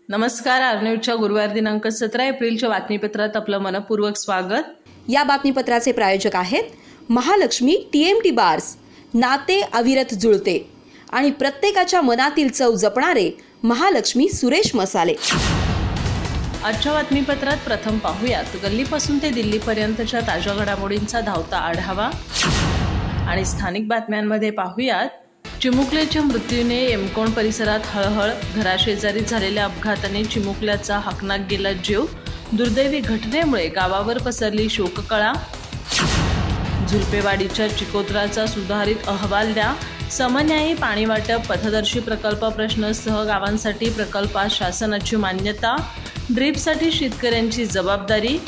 नमस्कार. आर्नव्यूजच्या गुरुवार दिनांक 17 एप्रिलच्या बातमीपत्रात आपलं मनपूर्वक स्वागत. या बातमीपत्राचे प्रायोजक आहेत महालक्ष्मी TMT बार्स. नाते अविरत जुळते आणि प्रत्येकाच्या मनातील चव जपणारे महालक्ष्मी सुरेश मसाले. आजच्या बातमीपत्रात प्रथम पाहूयात गल्लीपासून ते दिल्लीपर्यंतच्या ताज्या घडामोडींचा धावता आढावा आणि स्थानिक बातम्यांमध्ये पाहूयात चिमुकल्याच्या मृत्यूने एमकोण परिसरात हळहळ. घराशेजारी झालेल्या अपघाताने चिमुकल्याचा हकनाक गेला जीव. दुर्दैवी घटनेमुळे गावावर पसरली शोककळा. झुलपेवाडीच्या चिकोत्राचा सुधारित अहवाल द्या. समन्यायी पाणी वाटप, पथदर्शी प्रकल्प प्रश्नासह गावांसाठी प्रकल्पात शासनाची मान्यता. ड्रीपसाठी शेतकऱ्यांची जबाबदारी.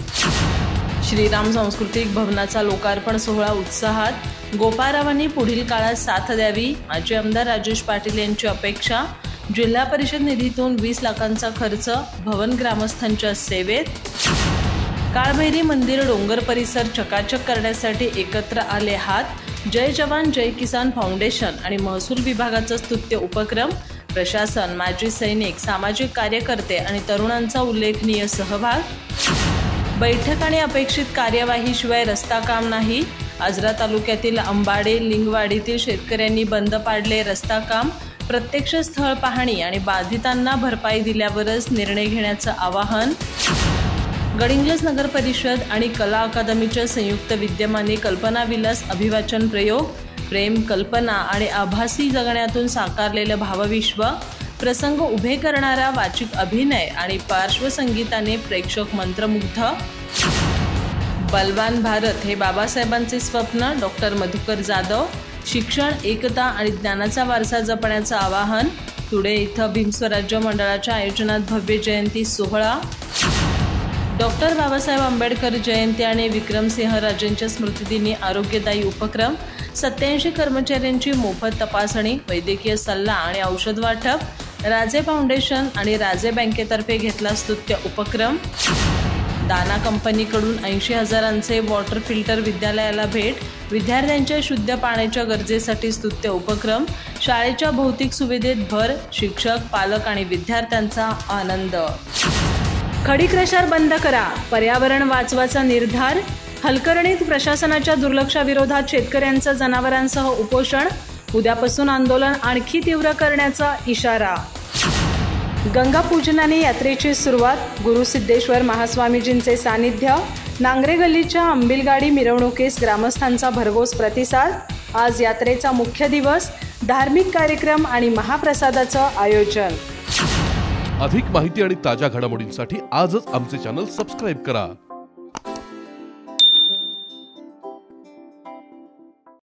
श्रीराम सांस्कृतिक भवनाचा लोकार्पण सोहळा उत्साहात. गोपाळरावांनी पुढील काळात साथ द्यावी, माजी आमदार राजेश पाटील यांची अपेक्षा. जिल्हा परिषद निधीतून 20 लाखांचा खर्च, भवन ग्रामस्थांच्या सेवेत. काळभैरी मंदिर डोंगर परिसर चकाचक करण्यासाठी एकत्र आले हात. जय जवान जय किसान फाउंडेशन आणि महसूल विभागाचा स्तुत्य उपक्रम. प्रशासन, माजी सैनिक, सामाजिक कार्यकर्ते आणि तरुणांचा उल्लेखनीय सहभाग. बैठक आणि अपेक्षित कार्यवाहीशिवाय रस्ता काम नाही. आजरा तालुक्यातील अंबाडे लिंगवाडीतील शेतकऱ्यांनी बंद पाडले रस्ता काम. प्रत्यक्ष स्थळ पाहणी आणि बाधितांना भरपाई दिल्यावरच निर्णय घेण्याचं आवाहन. गडिंग्लज नगर परिषद आणि कला अकादमीच्या संयुक्त विद्यमाने कल्पनाविलास अभिवाचन प्रयोग. प्रेम, कल्पना आणि आभासी जगण्यातून साकारलेलं भावविश्व. प्रसंग उभे करणारा वाचिक अभिनय आणि पार्श्वसंगीताने प्रेक्षक मंत्रमुग्ध. बलवान भारत हे बाबासाहेबांचे स्वप्न. डॉक्टर मधुकर जाधव. शिक्षण, एकता आणि ज्ञानाचा वारसा जपण्याचं आवाहन. तुडे इथं भीमस्वराज्य मंडळाच्या आयोजनात भव्य जयंती सोहळा. डॉक्टर बाबासाहेब आंबेडकर जयंती आणि विक्रमसिंह राजेंच्या स्मृतिदिनी आरोग्यदायी उपक्रम. 87 कर्मचाऱ्यांची मोफत तपासणी, वैद्यकीय सल्ला आणि औषध वाटप. राजे फाउंडेशन आणि राजे बँकेतर्फे घेतला स्तुत्य उपक्रम. दाना कंपनीकडून 80,000चे वॉटर फिल्टर विद्यालयाला भेट. विद्यार्थ्यांच्या शुद्ध पाण्याच्या गरजेसाठी स्तुत्य उपक्रम. शाळेच्या भौतिक सुविधेत भर. शिक्षक, पालक आणि विद्यार्थ्यांचा आनंद. खडी क्रशर बंद करा, पर्यावरण वाचवाचा निर्धार. हलकर्णीत प्रशासनाच्या दुर्लक्षाविरोधात शेतकऱ्यांचं जनावरांसह उपोषण. उद्यापासून आंदोलन आणखी तीव्र करण्याचा इशारा. गंगा पूजनाने यात्रेची सुरुवात. गुरुसिद्धेश्वर महास्वामीजींचे सानिध्य. नांगरे गल्लीच्या अंबिलगाडी मिरवणुकीस ग्रामस्थांचा भरघोस प्रतिसाद. आज यात्रेचा मुख्य दिवस. धार्मिक कार्यक्रम आणि महाप्रसादाचं आयोजन. अधिक माहिती आणि ताज्या घडामोडींसाठी आजच आमचे चॅनल सबस्क्राईब करा.